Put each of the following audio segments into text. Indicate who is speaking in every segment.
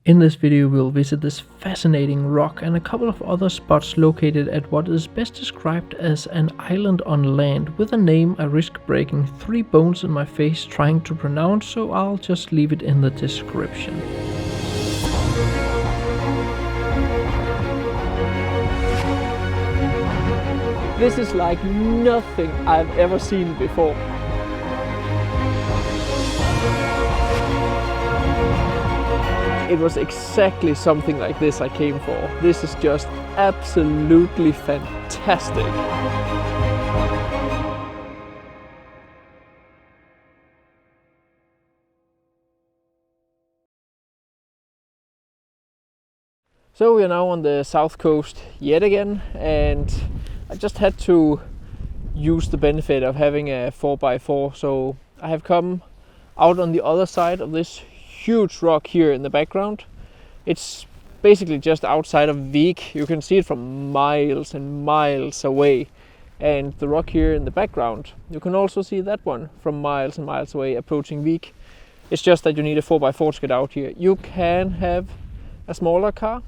Speaker 1: In this video we'll visit this fascinating rock and a couple of other spots located at what is best described as an island on land with a name I risk breaking 3 bones in my face trying to pronounce, so I'll just leave it in the description. This is like nothing I've ever seen before. It was exactly something like this I came for. This is just absolutely fantastic. So we are now on the south coast yet again, and I just had to use the benefit of having a 4x4. So I have come out on the other side of this huge rock here in the background. It's basically just outside of Vik. You can see it from miles and miles away. And the rock here in the background, you can also see that one from miles and miles away approaching Vik. It's just that you need a 4x4 to get out here. You can have a smaller car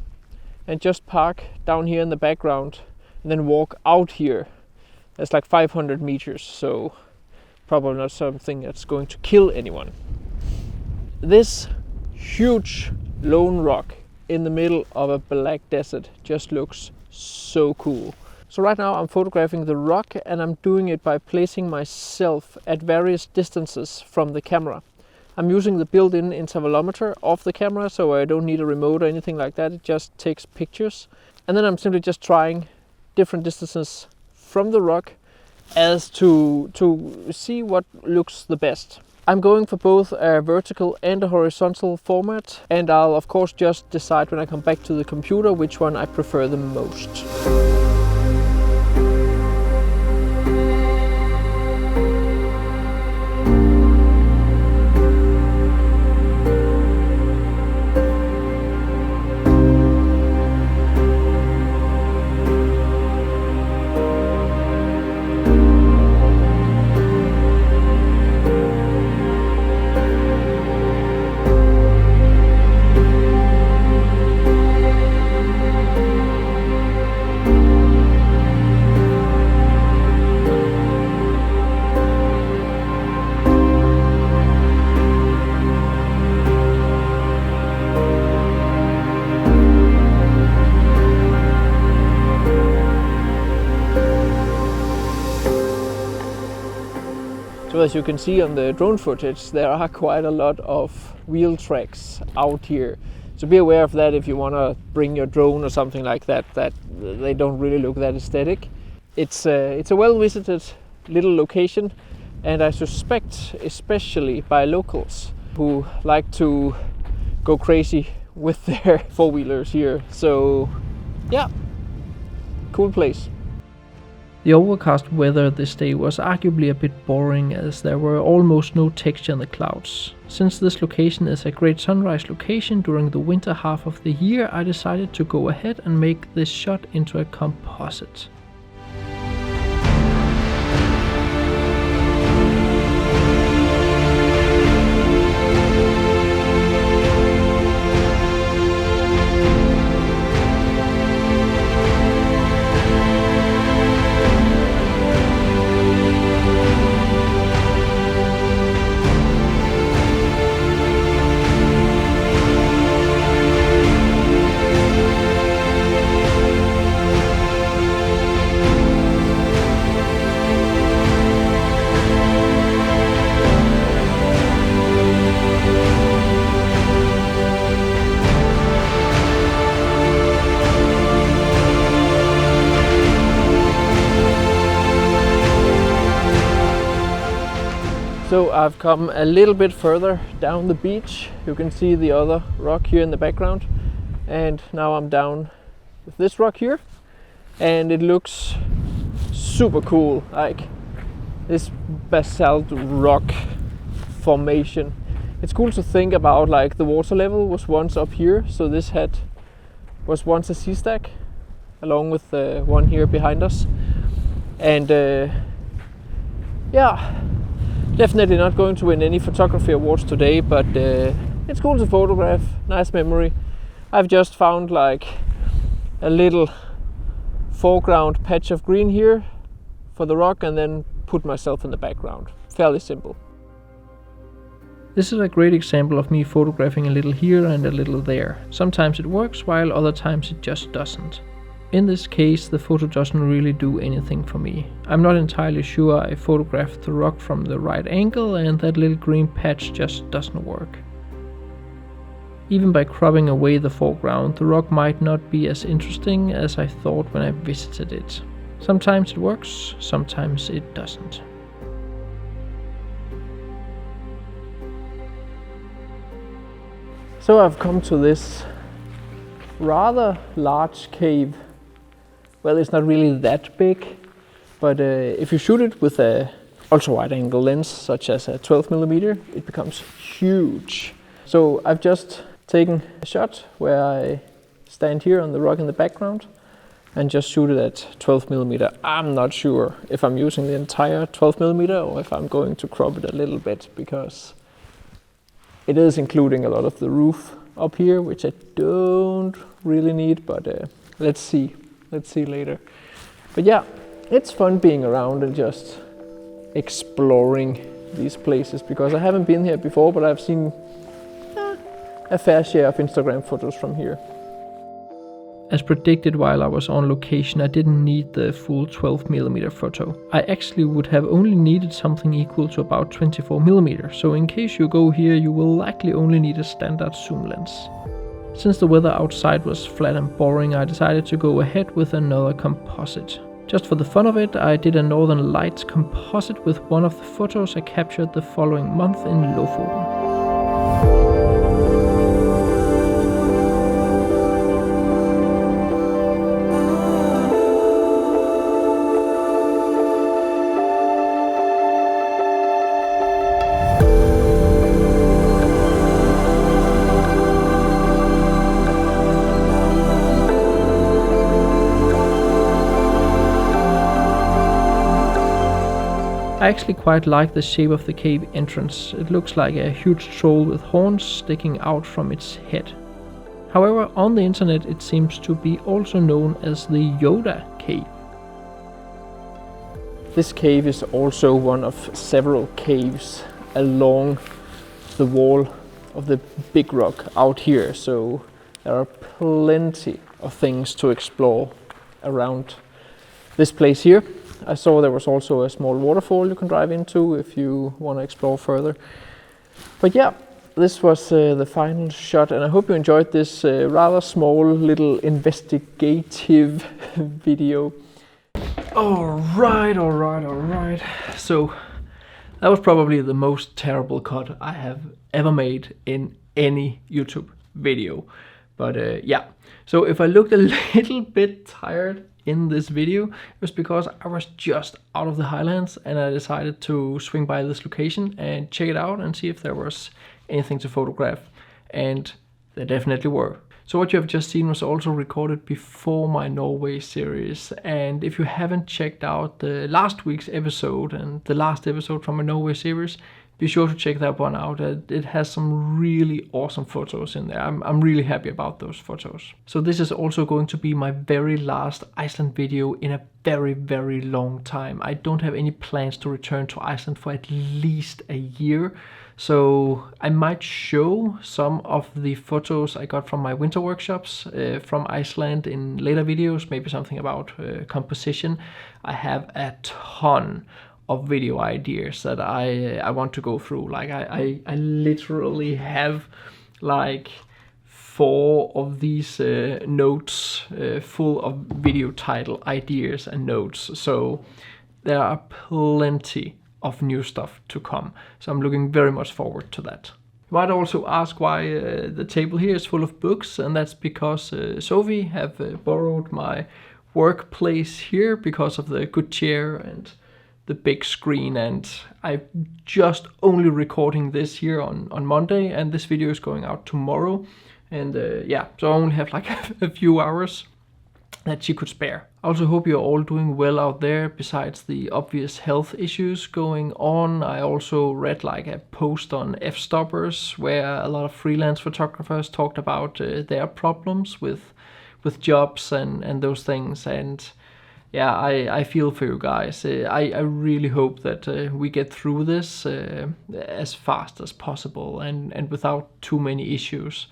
Speaker 1: and just park down here in the background and then walk out here. That's like 500 meters, so probably not something that's going to kill anyone. This huge lone rock in the middle of a black desert just looks so cool. So right now I'm photographing the rock, and I'm doing it by placing myself at various distances from the camera. I'm using the built-in intervalometer of the camera, so I don't need a remote or anything like that. It just takes pictures. And then I'm simply just trying different distances from the rock as to see what looks the best. I'm going for both a vertical and a horizontal format, and I'll of course just decide when I come back to the computer which one I prefer the most. So as you can see on the drone footage, there are quite a lot of wheel tracks out here. So be aware of that if you want to bring your drone or something like that, that they don't really look that aesthetic. It's a well-visited little location, and I suspect especially by locals who like to go crazy with their four-wheelers here. So yeah, cool place. The overcast weather this day was arguably a bit boring, as there were almost no texture in the clouds. Since this location is a great sunrise location during the winter half of the year, I decided to go ahead and make this shot into a composite. So I've come a little bit further down the beach. You can see the other rock here in the background, and now I'm down with this rock here, and it looks super cool. Like this basalt rock formation. It's cool to think about, like the water level was once up here, so this was once a sea stack along with the one here behind us. And yeah, definitely not going to win any photography awards today, but it's cool to photograph, nice memory. I've just found like a little foreground patch of green here for the rock and then put myself in the background. Fairly simple. This is a great example of me photographing a little here and a little there. Sometimes it works, while other times it just doesn't. In this case, the photo doesn't really do anything for me. I'm not entirely sure I photographed the rock from the right angle, and that little green patch just doesn't work. Even by cropping away the foreground, the rock might not be as interesting as I thought when I visited it. Sometimes it works, sometimes it doesn't. So I've come to this rather large cave. Well, it's not really that big, but if you shoot it with a ultra-wide angle lens, such as a 12mm, it becomes huge. So I've just taken a shot where I stand here on the rock in the background and just shoot it at 12mm. I'm not sure if I'm using the entire 12mm or if I'm going to crop it a little bit, because it is including a lot of the roof up here, which I don't really need, but let's see later. But yeah, it's fun being around and just exploring these places, because I haven't been here before, but I've seen a fair share of Instagram photos from here. As predicted while I was on location, I didn't need the full 12mm photo. I actually would have only needed something equal to about 24mm, so in case you go here you will likely only need a standard zoom lens. Since the weather outside was flat and boring, I decided to go ahead with another composite. Just for the fun of it, I did a Northern Lights composite with one of the photos I captured the following month in Lofoten. I actually quite like the shape of the cave entrance. It looks like a huge troll with horns sticking out from its head. However, on the internet it seems to be also known as the YODA cave. This cave is also one of several caves along the wall of the big rock out here, so there are plenty of things to explore around this place here. I saw there was also a small waterfall you can drive into if you want to explore further. But yeah, this was the final shot, and I hope you enjoyed this rather small little investigative video. Alright. So that was probably the most terrible cut I have ever made in any YouTube video. But yeah, so if I looked a little bit tired in this video, it was because I was just out of the Highlands and I decided to swing by this location and check it out and see if there was anything to photograph, and there definitely were. So what you have just seen was also recorded before my Norway series, and if you haven't checked out the last week's episode and the last episode from my Norway series, be sure to check that one out. It has some really awesome photos in there. I'm really happy about those photos. So this is also going to be my very last Iceland video in a very, very long time. I don't have any plans to return to Iceland for at least a year. So I might show some of the photos I got from my winter workshops from Iceland in later videos, maybe something about composition. I have a ton of video ideas that I want to go through. Like I literally have like 4 of these notes full of video title ideas and notes. So there are plenty of new stuff to come. So I'm looking very much forward to that. You might also ask why the table here is full of books, and that's because Sophie have borrowed my workplace here because of the good chair and the big screen, and I'm just only recording this here on Monday, and this video is going out tomorrow, and yeah, so I only have like a few hours that she could spare. I also hope you're all doing well out there besides the obvious health issues going on. I also read like a post on F-stoppers where a lot of freelance photographers talked about their problems with jobs and those things. And yeah, I feel for you guys. I really hope that we get through this as fast as possible and without too many issues.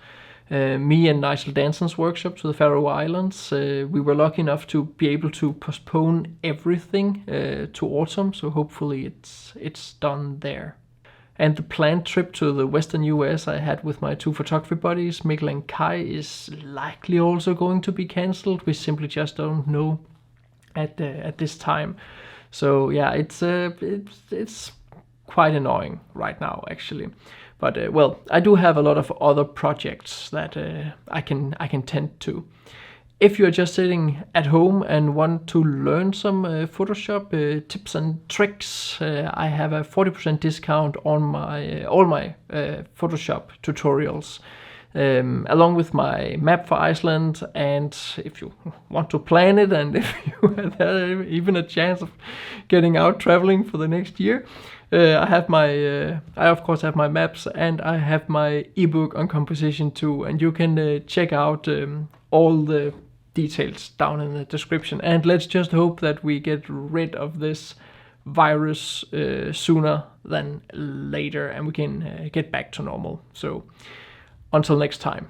Speaker 1: Me and Nigel Danson's workshop to the Faroe Islands, we were lucky enough to be able to postpone everything to autumn, so hopefully it's done there. And the planned trip to the Western US I had with my 2 photography buddies, Mikkel and Kai, is likely also going to be cancelled. We simply just don't know at this time. So yeah, it's quite annoying right now actually. But well, I do have a lot of other projects that I can tend to. If you're just sitting at home and want to learn some Photoshop tips and tricks, I have a 40% discount on all my Photoshop tutorials, along with my map for Iceland. And if you want to plan it, and if you have even a chance of getting out traveling for the next year, I of course have my maps, and I have my ebook on composition too, and you can check out all the details down in the description. And let's just hope that we get rid of this virus sooner than later, and we can get back to normal. So until next time.